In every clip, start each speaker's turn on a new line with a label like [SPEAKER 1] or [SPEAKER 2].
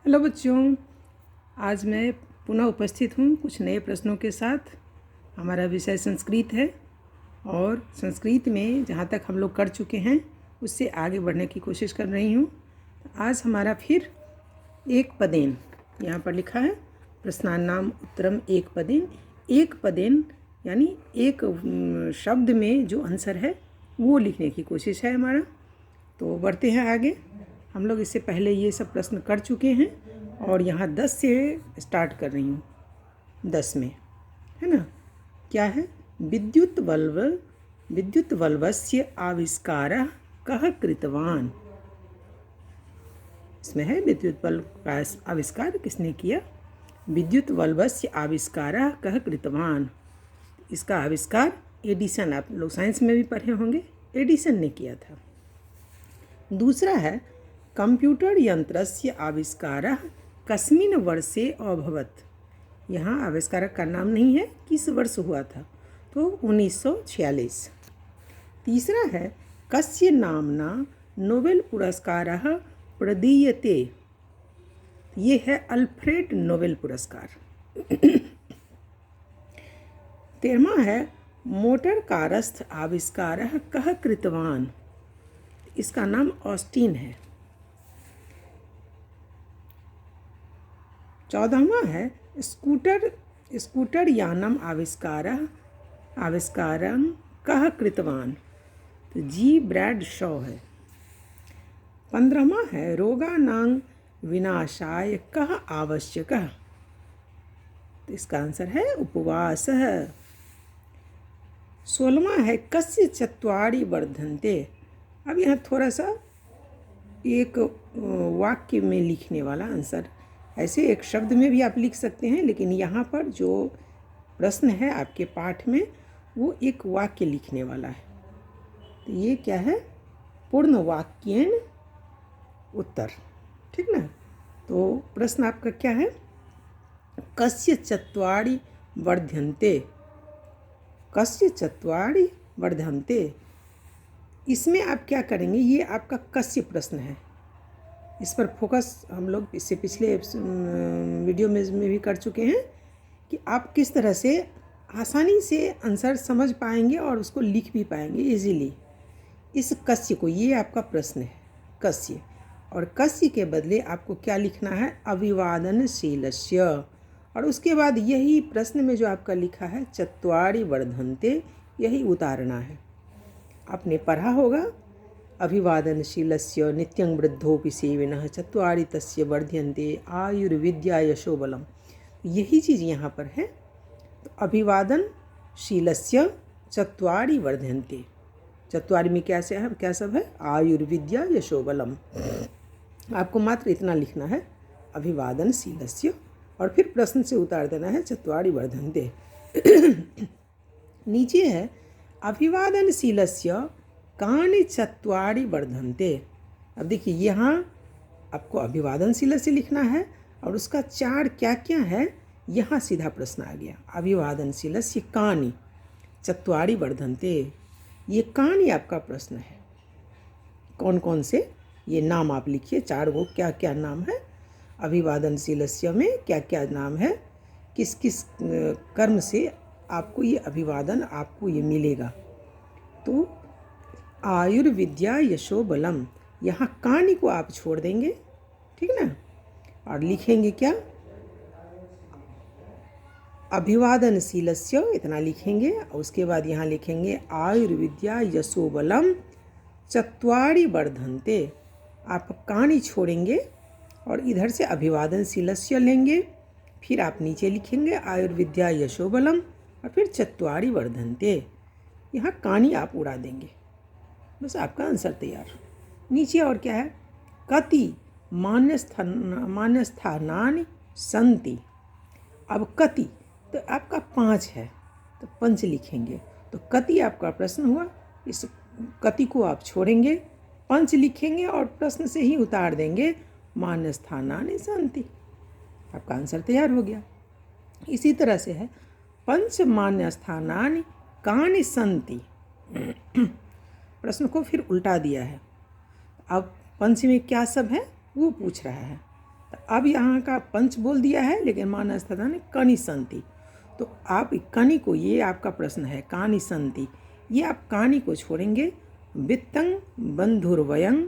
[SPEAKER 1] Hello बच्चों, आज मैं पुनः उपस्थित हूँ कुछ नए प्रश्नों के साथ। हमारा विषय संस्कृत है और संस्कृत में जहाँ तक हम लोग कर चुके हैं उससे आगे बढ़ने की कोशिश कर रही हूँ। आज हमारा फिर एक पदेन यहाँ पर लिखा है, प्रश्नानाम उत्तरम एक पदेन। एक पदेन यानी एक शब्द में जो आंसर है वो लिखने की कोशिश है हमारा। तो बढ़ते हैं आगे। हम लोग इससे पहले ये सब प्रश्न कर चुके हैं और यहाँ 10 से स्टार्ट कर रही हूँ। 10 में है ना, क्या है? विद्युत बल्बस्य आविष्कारः कः कृतवान। इसमें है विद्युत बल्ब का आविष्कार किसने किया। विद्युत बल्बस्य आविष्कारः कः कृतवान। इसका आविष्कार एडिसन, आप लोग साइंस में भी पढ़े होंगे, एडिसन ने किया था। दूसरा है कंप्यूटर यंत्रस्य आविष्कारः कस्मिन् वर्षे अभवत्। यहाँ आविष्कारक का नाम नहीं है, किस वर्ष हुआ था, तो 1946। तीसरा है कस्य नामना नोबेल पुरस्कारः प्रदीयते। ये है अल्फ्रेड नोबेल पुरस्कार। 13वां है मोटर कारस्थ आविष्कारः कः कृतवान। इसका नाम ऑस्टिन है। 14वां है स्कूटर यानम आविष्कारं कः कृतवान। तो जी ब्रैड शॉ है। 15वां है रोगानां विनाशाय कः आवश्यकः। तो इसका आंसर है उपवास है। 16वां है कस्य चत्वारि वर्धन्ते। अब यहाँ थोड़ा सा एक वाक्य में लिखने वाला आंसर, ऐसे एक शब्द में भी आप लिख सकते हैं, लेकिन यहाँ पर जो प्रश्न है आपके पाठ में वो एक वाक्य लिखने वाला है। तो ये क्या है? पूर्ण वाक्येन उत्तर, ठीक ना। तो प्रश्न आपका क्या है? कस्य चत्वारि वर्धन्ते। कस्य चत्वारि वर्धन्ते, इसमें आप क्या करेंगे? ये आपका कस्य प्रश्न है, इस पर फोकस हम लोग इससे पिछले वीडियो में भी कर चुके हैं कि आप किस तरह से आसानी से आंसर समझ पाएंगे और उसको लिख भी पाएंगे इजीली। इस कस्य को, ये आपका प्रश्न है कस्य, और कस्य के बदले आपको क्या लिखना है? अभिवादनशीलस्य। और उसके बाद यही प्रश्न में जो आपका लिखा है चत्वारि वर्धन्ते, यही उतारना है। आपने पढ़ा होगा अभिवादनशीलस्य नित्यं वृद्धोपि सेविनः चत्वारि तस्य वर्ध्यन्ते आयुर्विद्या यशोबलम। यही चीज़ यहाँ पर है। तो अभिवादनशीलस्य चत्वारि वर्ध्यन्ते, चत्वारि में क्या सब है? आयुर्विद्या यशोबलम। आपको मात्र इतना लिखना है अभिवादनशीलस्य, और फिर प्रश्न से उतार देना है चत्वारि वर्धन्ते। नीचे है अभिवादनशीलस्य कानि चत्वारि वर्धन्ते। अब देखिए यहाँ आपको अभिवादनशील से लिखना है और उसका 4 क्या क्या है, यहाँ सीधा प्रश्न आ गया। अभिवादनशीलस्य कानि चत्वारि वर्धन्ते, ये कानि आपका प्रश्न है। कौन कौन से ये नाम आप लिखिए, 4 गो क्या क्या नाम है अभिवादनशीलस्य में, क्या क्या नाम है, किस किस कर्म से आपको ये अभिवादन आपको ये मिलेगा। तो आयुर्विद्या यशोबलम, यहाँ कानि को आप छोड़ देंगे, ठीक ना, और लिखेंगे क्या? अभिवादनशीलस्य, इतना लिखेंगे। और उसके बाद यहाँ लिखेंगे आयुर्विद्या यशोबलम चत्वारि वर्धन्ते। आप कानि छोड़ेंगे और इधर से अभिवादनशीलस्य लेंगे, फिर आप नीचे लिखेंगे आयुर्विद्या यशोबलम और फिर चत्वारि वर्धन्ते। यहाँ कानि आप उड़ा देंगे, बस आपका आंसर तैयार। नीचे और क्या है? कति मान्यस्थानानि सन्ति। अब कति तो आपका 5 है, तो 5 लिखेंगे। तो कति आपका प्रश्न हुआ, इस कति को आप छोड़ेंगे, 5 लिखेंगे और प्रश्न से ही उतार देंगे मान्यस्थानानि सन्ति। आपका आंसर तैयार हो गया। इसी तरह से है पंच मान्यस्थानानि कानि सन्ति। प्रश्न को फिर उल्टा दिया है। अब पंच में क्या सब है वो पूछ रहा है। तो अब यहाँ का पंच बोल दिया है, लेकिन मानस्थाना ने कनि संति। तो आप कनि को, ये आपका प्रश्न है, कानि संति, ये आप कानि को छोड़ेंगे। वित्तं बंधुर्वयं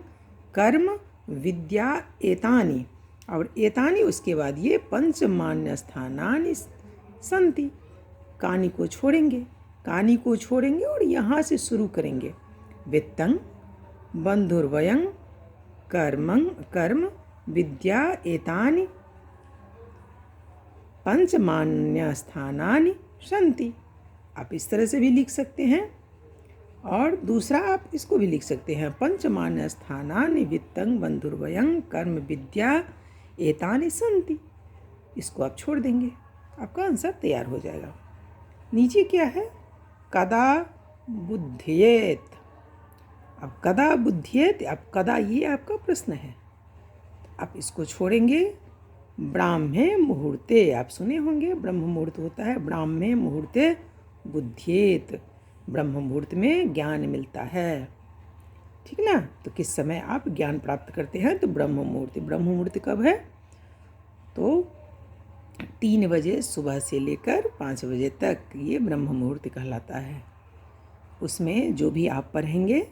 [SPEAKER 1] कर्म विद्या एतानि, और एतानि उसके बाद ये पंचमान्य स्थानानि संति। कानि को छोड़ेंगे, कानि को छोड़ेंगे और यहाँ से शुरू करेंगे। वित्तं बंधुर्वयं कर्म विद्या एतानि पंचमान्य स्थानानि सन्ति। आप इस तरह से भी लिख सकते हैं, और दूसरा आप इसको भी लिख सकते हैं, पंचमान्य स्थानानि वित्तं बंधुर्वयं कर्म विद्या एतानि सन्ति। इसको आप छोड़ देंगे, आपका आंसर तैयार हो जाएगा। नीचे क्या है, कदा बुध्येत। अब कदा बुध्येत, अब कदा ये आपका प्रश्न है, आप इसको छोड़ेंगे। ब्राह्मे मुहूर्ते, आप सुने होंगे ब्रह्म मुहूर्त होता है, ब्राह्मे मुहूर्ते बुध्येत, ब्रह्म मुहूर्त में ज्ञान मिलता है, ठीक ना। तो किस समय आप ज्ञान प्राप्त करते हैं, तो ब्रह्म मुहूर्त। ब्रह्म मुहूर्त कब है, तो 3 बजे सुबह से लेकर 5 बजे तक ये ब्रह्म मुहूर्त कहलाता है। उसमें जो भी आप पढ़ेंगे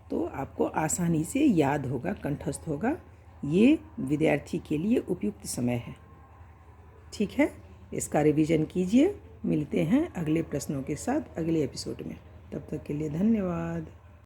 [SPEAKER 1] तो आपको आसानी से याद होगा, कंठस्थ होगा। ये विद्यार्थी के लिए उपयुक्त समय है, ठीक है। इसका रिवीजन कीजिए। मिलते हैं अगले प्रश्नों के साथ अगले एपिसोड में। तब तक के लिए धन्यवाद।